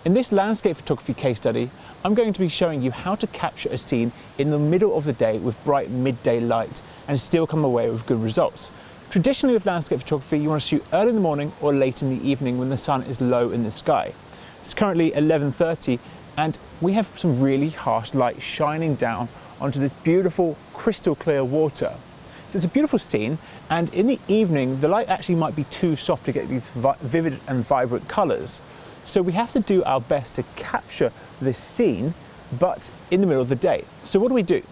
In this landscape photography case study, I'm going to be showing you how to capture a scene in the middle of the day with bright midday light and still come away with good results. Traditionally with landscape photography, you want to shoot early in the morning or late in the evening when the sun is low in the sky. It's currently 11:30 and we have some really harsh light shining down onto this beautiful crystal clear water. So it's a beautiful scene, and in the evening the light actually might be too soft to get these vivid and vibrant colours. So we have to do our best to capture this scene, but in the middle of the day. So what do?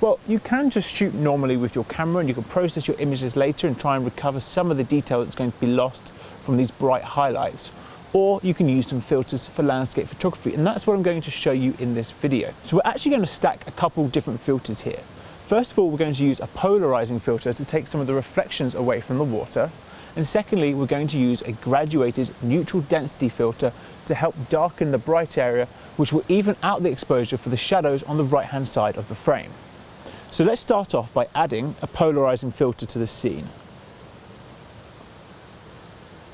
Well, you can just shoot normally with your camera and you can process your images later and try and recover some of the detail that's going to be lost from these bright highlights. Or you can use some filters for landscape photography, and that's what I'm going to show you in this video. So we're actually going to stack a couple different filters here. First of all, we're going to use a polarizing filter to take some of the reflections away from the water. And secondly, we're going to use a graduated neutral density filter to help darken the bright area, which will even out the exposure for the shadows on the right-hand side of the frame. So let's start off by adding a polarizing filter to the scene.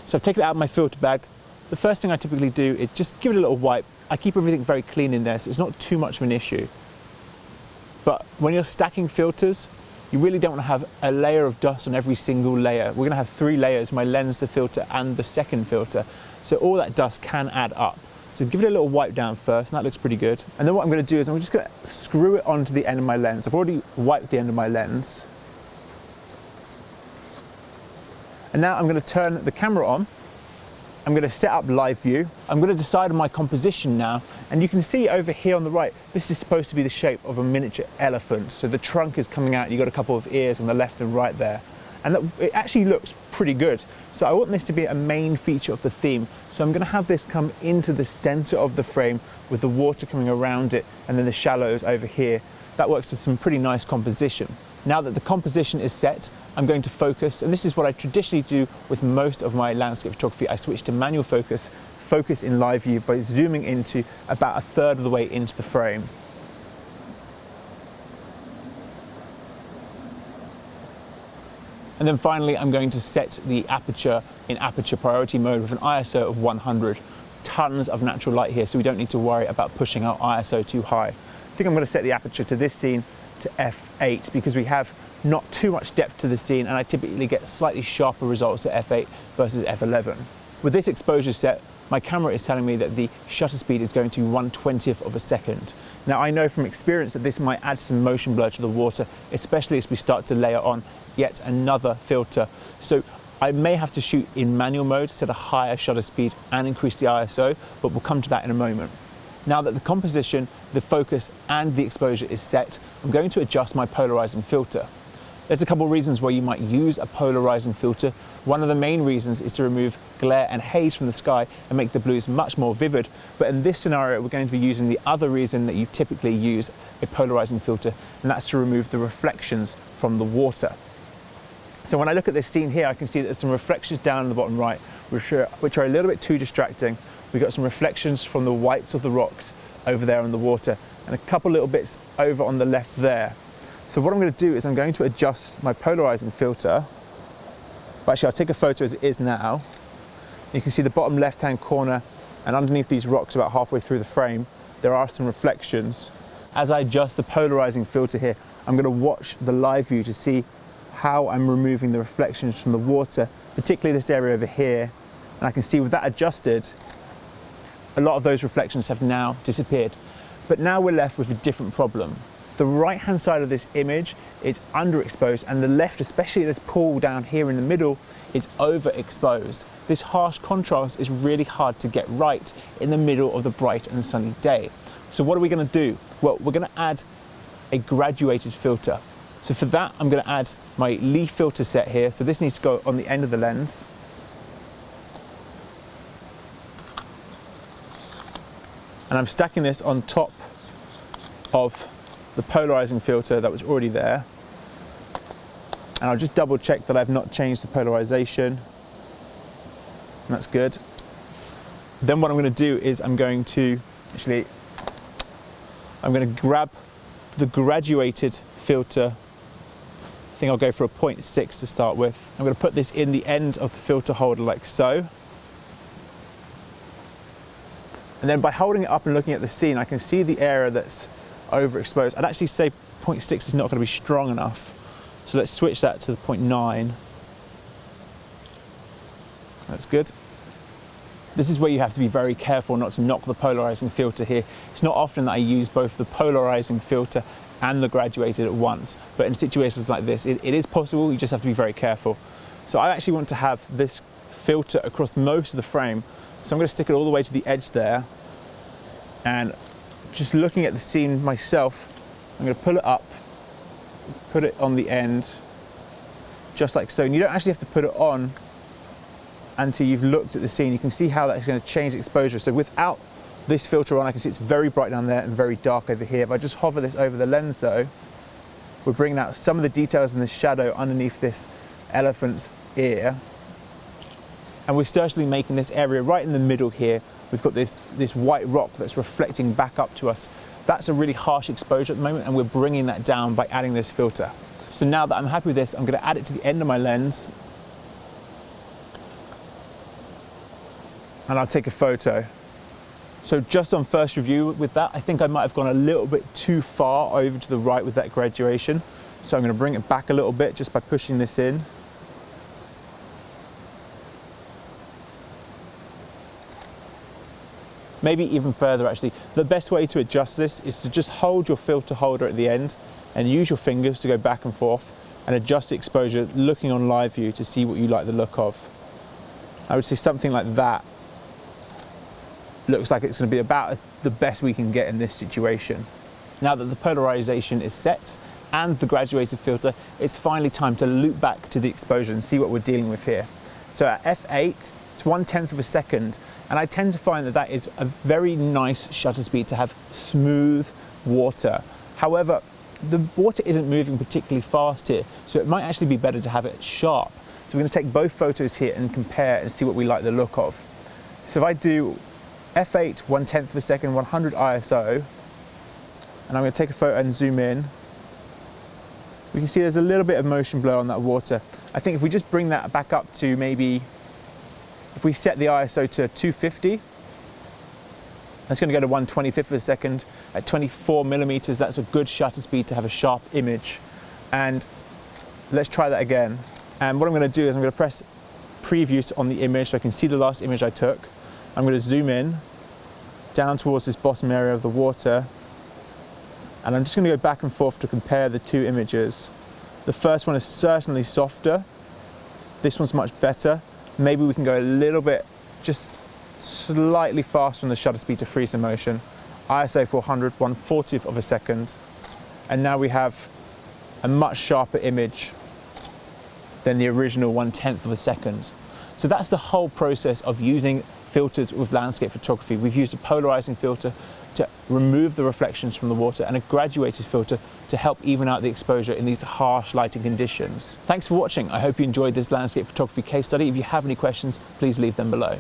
So I've taken it out of my filter bag. The first thing I typically do is just give it a little wipe. I keep everything very clean in there, so it's not too much of an issue. But when you're stacking filters, you really don't want to have a layer of dust on every single layer. We're going to have 3 layers, my lens, the filter, and the second filter. So all that dust can add up. So give it a little wipe down first, and that looks pretty good. And then what I'm going to do is I'm just going to screw it onto the end of my lens. I've already wiped the end of my lens. And now I'm going to turn the camera on. I'm going to set up live view. I'm going to decide on my composition now, and you can see over here on the right, this is supposed to be the shape of a miniature elephant. So the trunk is coming out, you've got a couple of ears on the left and right there. And it actually looks pretty good. So I want this to be a main feature of the theme. So I'm going to have this come into the center of the frame with the water coming around it and then the shallows over here. That works with some pretty nice composition. Now that the composition is set, I'm going to focus, and this is what I traditionally do with most of my landscape photography. I switch to manual focus in live view by zooming into about 1/3 of the way into the frame. And then finally, I'm going to set the aperture in aperture priority mode with an ISO of 100. Tons of natural light here, so we don't need to worry about pushing our ISO too high. I think I'm going to set the aperture to this scene to f8 because we have not too much depth to the scene, and I typically get slightly sharper results at f8 versus f11. With this exposure set, my camera is telling me that the shutter speed is going to 1/20th of a second. Now I know from experience that this might add some motion blur to the water, especially as we start to layer on yet another filter. So I may have to shoot in manual mode, set a higher shutter speed and increase the ISO, but we'll come to that in a moment. Now that the composition, the focus and the exposure is set, I'm going to adjust my polarizing filter. There's a couple of reasons why you might use a polarizing filter. One of the main reasons is to remove glare and haze from the sky and make the blues much more vivid. But in this scenario, we're going to be using the other reason that you typically use a polarizing filter, and that's to remove the reflections from the water. So when I look at this scene here, I can see that there's some reflections down in the bottom right, which are a little bit too distracting. We've got some reflections from the whites of the rocks over there in the water, and a couple little bits over on the left there. So what I'm going to do is I'm going to adjust my polarizing filter. But actually, I'll take a photo as it is now. You can see the bottom left-hand corner, and underneath these rocks about halfway through the frame, there are some reflections. As I adjust the polarizing filter here, I'm going to watch the live view to see how I'm removing the reflections from the water, particularly this area over here. And I can see with that adjusted, a lot of those reflections have now disappeared. But now we're left with a different problem. The right-hand side of this image is underexposed, and the left, especially this pool down here in the middle, is overexposed. This harsh contrast is really hard to get right in the middle of the bright and sunny day. So what are we going to do? Well, we're going to add a graduated filter. So for that, I'm going to add my leaf filter set here. So this needs to go on the end of the lens. And I'm stacking this on top of the polarizing filter that was already there. And I'll just double check that I've not changed the polarization. And that's good. Then what I'm going to do is I'm going to grab the graduated filter. I think I'll go for a 0.6 to start with. I'm going to put this in the end of the filter holder like so. And then by holding it up and looking at the scene, I can see the area that's overexposed. I'd actually say 0.6 is not going to be strong enough. So let's switch that to the 0.9. That's good. This is where you have to be very careful not to knock the polarizing filter here. It's not often that I use both the polarizing filter and the graduated at once, but in situations like this, it is possible. You just have to be very careful. So I actually want to have this filter across most of the frame. So I'm going to stick it all the way to the edge there, and just looking at the scene myself, I'm going to pull it up, put it on the end, just like so. And you don't actually have to put it on until you've looked at the scene. You can see how that's going to change exposure. So without this filter on, I can see it's very bright down there and very dark over here. If I just hover this over the lens though, we're bringing out some of the details in the shadow underneath this elephant's ear. And we're certainly making this area right in the middle here. We've got this white rock that's reflecting back up to us. That's a really harsh exposure at the moment, and we're bringing that down by adding this filter. So now that I'm happy with this, I'm going to add it to the end of my lens, and I'll take a photo. So just on first review with that, I think I might have gone a little bit too far over to the right with that graduation. So I'm going to bring it back a little bit just by pushing this in. Maybe even further actually. The best way to adjust this is to just hold your filter holder at the end and use your fingers to go back and forth and adjust the exposure looking on live view to see what you like the look of. I would say something like that looks like it's going to be about the best we can get in this situation. Now that the polarization is set and the graduated filter, it's finally time to loop back to the exposure and see what we're dealing with here. So at f8, it's 1/10 of a second, and I tend to find that that is a very nice shutter speed to have smooth water. However, the water isn't moving particularly fast here, so it might actually be better to have it sharp. So we're going to take both photos here and compare and see what we like the look of. So if I do f8, 1/10 of a second, 100 ISO, and I'm going to take a photo and zoom in, we can see there's a little bit of motion blur on that water. I think if we just bring that back up to maybe, if we set the ISO to 250, that's going to go to 1/25 of a second. At 24 millimeters, that's a good shutter speed to have a sharp image. And let's try that again. And what I'm going to do is I'm going to press preview on the image so I can see the last image I took. I'm going to zoom in down towards this bottom area of the water, and I'm just going to go back and forth to compare the two images. The first one is certainly softer. This one's much better. Maybe we can go a little bit, just slightly faster on the shutter speed to freeze in motion. ISO 400, 1/40 of a second. And now we have a much sharper image than the original 1/10 of a second. So that's the whole process of using filters with landscape photography. We've used a polarizing filter to remove the reflections from the water and a graduated filter to help even out the exposure in these harsh lighting conditions. Thanks for watching. I hope you enjoyed this landscape photography case study. If you have any questions, please leave them below.